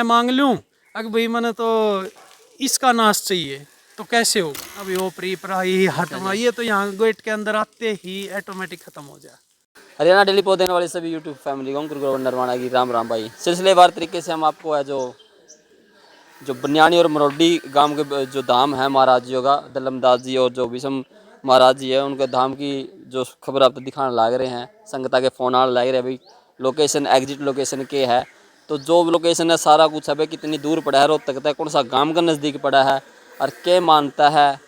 मैं मांग लूँ अगर भाई मैंने तो इसका नाश चाहिए तो कैसे होगा। अभी ओपरी पराई हटवा ये तो यहाँ गेट के अंदर आते ही ऑटोमेटिक खत्म हो जाए। हरियाणा डेली पौधे वाले सभी यूट्यूब फैमिली को अंकुर ग्रोवर नरवाना की राम राम भाई। सिलसिलेवार तरीके से हम आपको है जो बनियानी और मरोडी गांव के जो धाम है महाराज जी का दलमदास जी और जो विषम महाराज जी है उनके धाम की जो खबर आप दिखाने लग रहे हैं। संगता के फोन आने लग रहे हैं भाई लोकेशन एग्जिट लोकेशन के है। तो जो लोकेशन है सारा कुछ है भाई कितनी दूर पड़ा है रोहतक तक कौन सा गांव का नज़दीक पड़ा है और क्या मानता है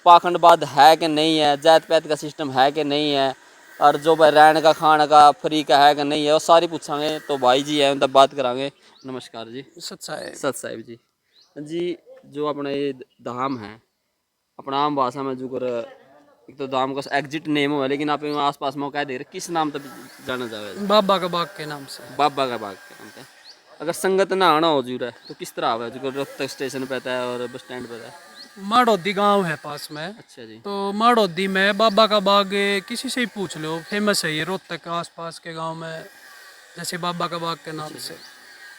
पाखंडवाद है कि नहीं है जात पात का सिस्टम है कि नहीं है और जो भाई रहने का खाने का फ्री का है कि नहीं है वो सारी पूछांगे। तो भाई जी है उनसे बात करांगे। नमस्कार जी। सत साहिब जी। जी जो अपना ये धाम है अपना आम भाषा में जो कर एक तो धाम का एग्जिट नेम हुआ लेकिन आप आस पास में कह दे रहे किस नाम तक जाना जाए। बाबा का बाग के नाम से। बाबा का बाग के नाम पे अगर संगत ना आना हो जूर है तो किस तरह आवे जो रोहतक स्टेशन पे आता है और बस स्टैंड पे है। माड़ोदी गांव है पास में। अच्छा जी। तो माड़ोदी में बाबा का बाग किसी से ही पूछ लो फेमस है ये रोहतक के आसपास के गांव में जैसे बाबा का बाग के नाम से।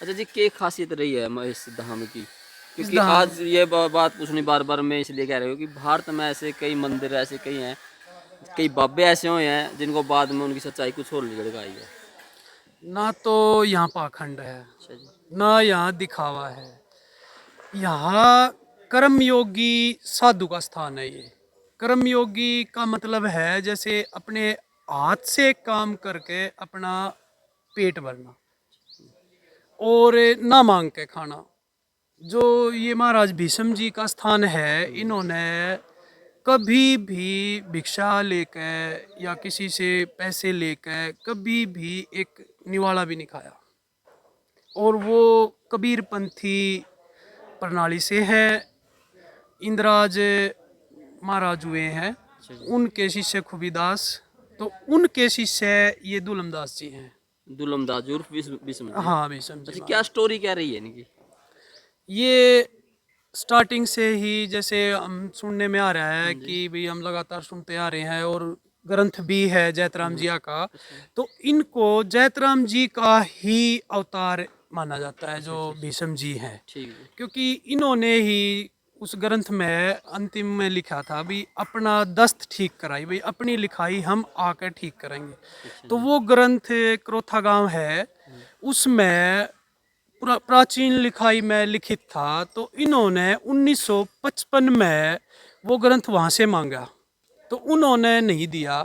अच्छा जी क्या खासियत रही है इस धाम की क्योंकि आज ये बात पूछनी बार बार मैं इसलिए कह रही हूँ कि भारत में ऐसे कई मंदिर ऐसे कई हैं कई बाबे ऐसे हुए हैं जिनको बाद में उनकी सच्चाई कुछ और निकल आई है। ना तो यहाँ पाखंड है ना यहाँ दिखावा है। यहाँ कर्मयोगी साधु का स्थान है। ये कर्मयोगी का मतलब है जैसे अपने हाथ से काम करके अपना पेट भरना और ना मांग के खाना। जो ये महाराज भीष्म जी का स्थान है इन्होंने कभी भी भिक्षा लेकर या किसी से पैसे लेकर कभी भी एक निवाला भी नहीं खाया और वो कबीरपंथी प्रणाली से है। इंद्राज महाराज हुए हैं उनके शिष्य खुबीदास तो उनके शिष्य ये दुलमदास जी हैं। दुलमदास जी उर्फ भीष्म जी। हाँ भीष्म जी। अच्छा क्या स्टोरी क्या रही है इनकी। ये स्टार्टिंग से ही जैसे हम सुनने में आ रहा है कि भाई हम लगातार सुनते आ रहे हैं और ग्रंथ भी है जैतराम जिया का। तो इनको जैतराम जी का ही अवतार माना जाता है जो भीष्म जी हैं क्योंकि इन्होंने ही उस ग्रंथ में अंतिम में लिखा था भी अपना दस्त ठीक कराई भाई अपनी लिखाई हम आकर ठीक करेंगे। तो वो ग्रंथ क्रोथा गांव है उसमें प्राचीन लिखाई में लिखित था। तो इन्होंने 1955 में वो ग्रंथ वहाँ से मांगा तो उन्होंने नहीं दिया।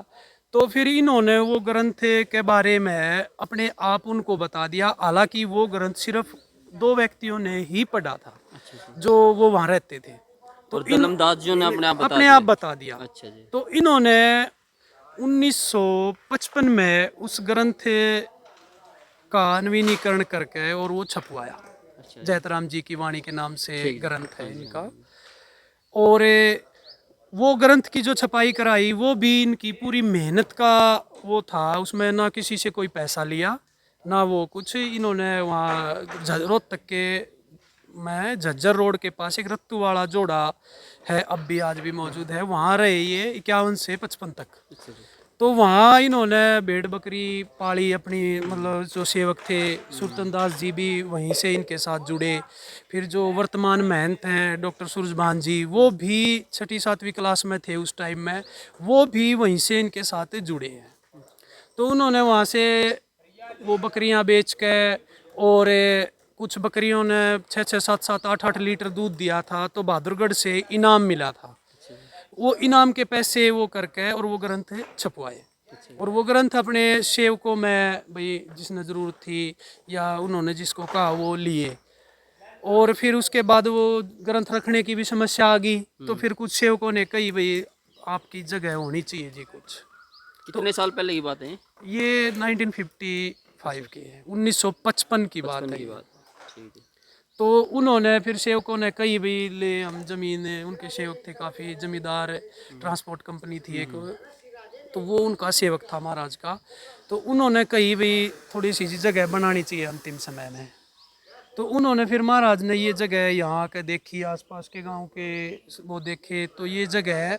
तो फिर इन्होंने वो ग्रंथ के बारे में अपने आप उनको बता दिया। हालांकि वो ग्रंथ सिर्फ 2 व्यक्तियों ने ही पढ़ा था जो वो वहाँ रहते थे। तो दलमदास जी ने अपने आप बता दिया। अच्छा जी। तो इन्होंने 1955 में उस ग्रंथ का नवीनीकरण करके और वो छपवाया। जैतराम जी की वाणी के नाम से ग्रंथ है इनका। और वो ग्रंथ की जो छपाई कराई वो भी इनकी पूरी मेहनत का वो था। उसमें ना किसी से कोई पैसा लिया ना वो कुछ। इन्होंने वहाँ रोहतक के में झज्जर रोड के पास एक रत्तू वाला जोड़ा है अब भी आज भी मौजूद है वहाँ रहे ये 51 से 55 तक। तो वहाँ इन्होंने भेड़ बकरी पाली अपनी मतलब जो सेवक थे सुरतन दास जी भी वहीं से इनके साथ जुड़े। फिर जो वर्तमान महंत हैं डॉक्टर सूरजभान जी वो भी 6ठी 7वीं क्लास में थे उस टाइम में वो भी वहीं से इनके साथ जुड़े हैं। तो उन्होंने वहाँ से वो बकरियाँ बेच के और कुछ बकरियों ने 6-6 7-7 8-8 लीटर दूध दिया था तो बहादुरगढ़ से इनाम मिला था। वो इनाम के पैसे वो करके और वो ग्रंथ छपवाए और वो ग्रंथ अपने सेवकों में भाई जिसने ज़रूरत थी या उन्होंने जिसको कहा वो लिए। और फिर उसके बाद वो ग्रंथ रखने की भी समस्या आ गई तो फिर कुछ सेवकों ने कही भाई आपकी जगह होनी चाहिए जी कुछ। कितने साल पहले की बात है ये 1955 की है 1955 की बात है। तो उन्होंने फिर सेवकों ने कही भाई ले हम ज़मीन उनके सेवक थे काफ़ी जमींदार ट्रांसपोर्ट कंपनी थी एक तो वो उनका सेवक था महाराज का। तो उन्होंने कही भाई थोड़ी सी जगह बनानी चाहिए अंतिम समय में। तो उन्होंने फिर महाराज ने ये जगह यहाँ के देखी आसपास के गांव के वो देखे तो ये जगह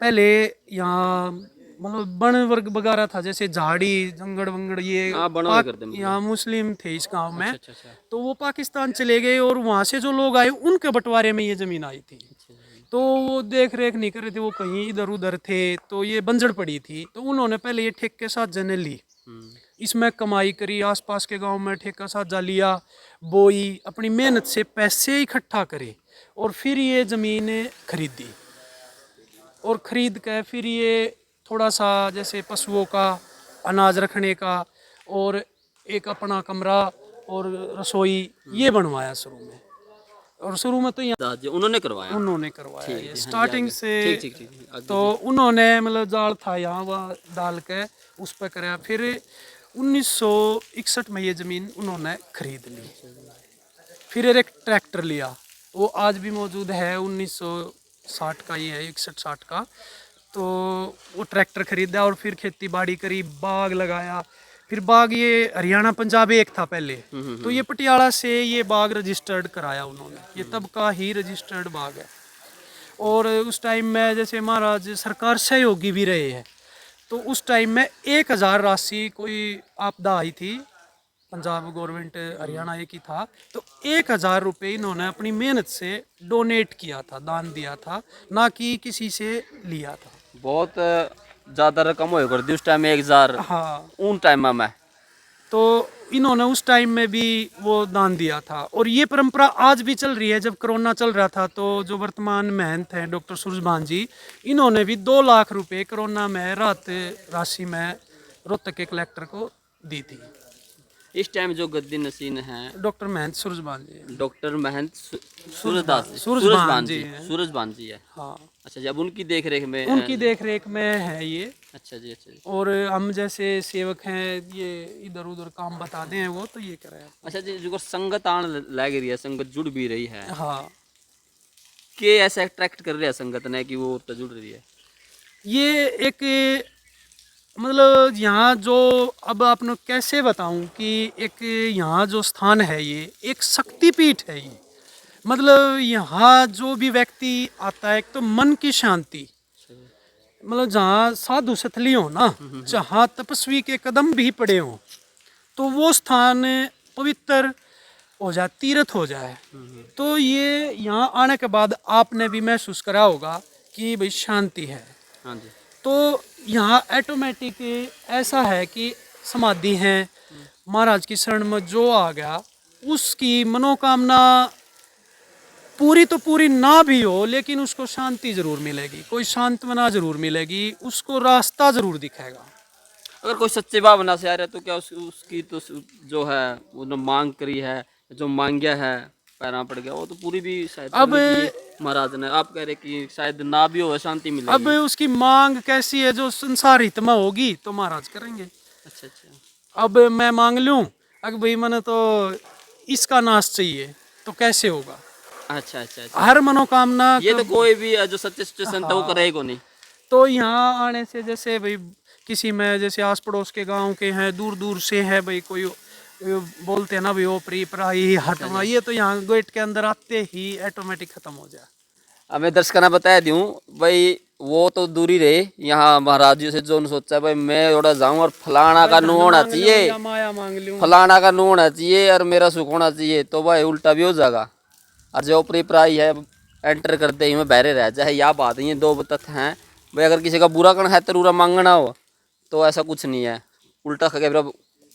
पहले यहाँ मतलब वन वर्ग वगैरह था, जैसे झाड़ी जंगड़ वंगड़ ये हाँ, बना हुआ करते हैं यहाँ मुस्लिम थे इस गांव में। अच्छा अच्छा तो वो पाकिस्तान चले गए और वहाँ से जो लोग आए उनके बंटवारे में ये जमीन आई थी। तो वो देख रेख नहीं कर रहे थे, वो कहीं इधर उधर थे, तो ये बंजर पड़ी थी। तो उन्होंने पहले ये ठेके साझा ने ली, इसमें कमाई करी, आसपास के गांव में ठेका साझा लिया, बोई, अपनी मेहनत से पैसे इकट्ठा करे और फिर ये ज़मीन खरीदी। और ख़रीद के फिर ये थोड़ा सा जैसे पशुओं का अनाज रखने का और एक अपना कमरा और रसोई ये बनवाया शुरू में। और शुरू में तो यहाँ दादी उन्होंने करवाया। उन्होंने करवाया ठीक ये है, स्टार्टिंग ठीक से। ठीक ठीक ठीक, आगे तो उन्होंने मतलब जाल था यहाँ वह डाल के उस पर कराया। फिर 1961 में ये ज़मीन उन्होंने खरीद ली। फिर एक ट्रैक्टर लिया, वो आज भी मौजूद है, 1960 का ही है, 61-60 का। तो वो ट्रैक्टर खरीदा और फिर खेती बाड़ी करी, बाग लगाया। फिर बाग ये हरियाणा पंजाब एक था पहले, तो ये पटियाला से ये बाग रजिस्टर्ड कराया उन्होंने, ये तब का ही रजिस्टर्ड बाग है। और उस टाइम में जैसे महाराज सरकार सहयोगी भी रहे हैं, तो उस टाइम में 1000 राशि कोई आपदा आई थी, पंजाब गवर्नमेंट हरियाणा एक ही था, तो 1000 रुपये इन्होंने अपनी मेहनत से डोनेट किया था, दान दिया था, ना कि किसी से लिया था। बहुत ज़्यादा रकम हो कर दी उस टाइम में, 1000 हाँ, उन टाइम में। तो इन्होंने उस टाइम में भी वो दान दिया था। और ये परंपरा आज भी चल रही है। जब कोरोना चल रहा था तो जो वर्तमान महंत हैं डॉक्टर सूरजभान जी, इन्होंने भी 2 लाख रुपए कोरोना में राहत राशि में रोहतक के कलेक्टर को दी थी। इस टाइम जो गद्दी नसीन हैं डॉक्टर महंत सूरजभान जी, डॉक्टर महंत सूरजदास सूरजभान जी सूरजभान जी है। हाँ, अच्छा जी, अब उनकी देख रेख में उनकी देख रेख में है ये। अच्छा जी, अच्छा जी। और हम जैसे सेवक हैं, ये इधर उधर काम बता दें वो तो ये कराया। अच्छा जी, जो संगत आन लग रही है, संगत जुड़ भी रही है, हाँ, के ऐसा अट्रैक्ट कर रही है संगत ने कि वो तो जुड़ रही है? ये एक मतलब यहाँ जो, अब आपने कैसे बताऊं कि एक यहाँ जो स्थान है ये एक शक्तिपीठ है ये। मतलब यहाँ जो भी व्यक्ति आता है, एक तो मन की शांति, मतलब जहाँ साधु सतली हो ना, जहाँ तपस्वी के कदम भी पड़े हों, तो वो स्थान पवित्र हो जाए, तीर्थ हो जाए। तो ये यहाँ आने के बाद आपने भी महसूस करा होगा कि भाई शांति है। हाँ जी। तो यहाँ ऑटोमेटिक ऐसा है कि समाधि है, महाराज की शरण में जो आ गया उसकी मनोकामना पूरी तो पूरी ना भी हो, लेकिन उसको शांति जरूर मिलेगी, कोई सांत्वना जरूर मिलेगी, उसको रास्ता जरूर दिखेगा। अगर कोई सच्चे भावना से आ रहा है तो क्या उसकी तो जो है वो जो मांग करी है, जो मांग्या है, पैरा पड़ गया, वो तो पूरी भी शायद अब महाराज ने। आप कह रहे कि शायद ना भी हो शांति मिलेगी। अब उसकी मांग कैसी है, जो संसार हित में होगी तो महाराज करेंगे। अच्छा अच्छा। अब मैं मांग लूं अगर भाई मैंने तो इसका नाश चाहिए तो कैसे होगा? अच्छा अच्छा अच्छा। हर मनोकामना ये तो कोई भी जो सच्चे सच्चे संत है वो करेगा नहीं। तो यहाँ आने से जैसे भाई किसी में जैसे आस पड़ोस के गांव के हैं, दूर दूर से है भाई, कोई बोलते हैं ना भाई, वो प्री पराई हटवा, ये तो यहाँ गेट के अंदर आते ही ऑटोमेटिक खत्म हो जाए। अब मैं दर्शकों बता दूं भाई, वो तो दूरी रहे, यहाँ महाराज जी से जो सोचा भाई मैं थोड़ा जाऊं और फलाना का नू होना चाहिए, माया मांग लूं, फलाना का नू होना चाहिए और मेरा सुख होना चाहिए, तो भाई उल्टा भी हो जाएगा। और जो प्री पराई है एंटर करते ही मैं बहरे रह जाए, यह बात नहीं है। दो तथ्य हैं भाई, अगर किसी का बुरा करना है तरूरा मांगना हो तो ऐसा कुछ नहीं है, उल्टा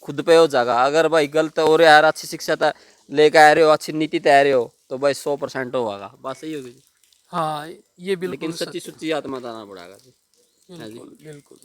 खुद पे हो जाएगा। अगर भाई गलत हो रहा है, अच्छी शिक्षा लेकर आ रहे हो, अच्छी नीति तैयार रहे हो, तो भाई 100% होगा। बात सही होगी। हाँ, ये बिल्कुल लेकिन सच्ची सुच्ची आत्मा दाना पड़ेगा जी। बिल्कुल बिल्कुल।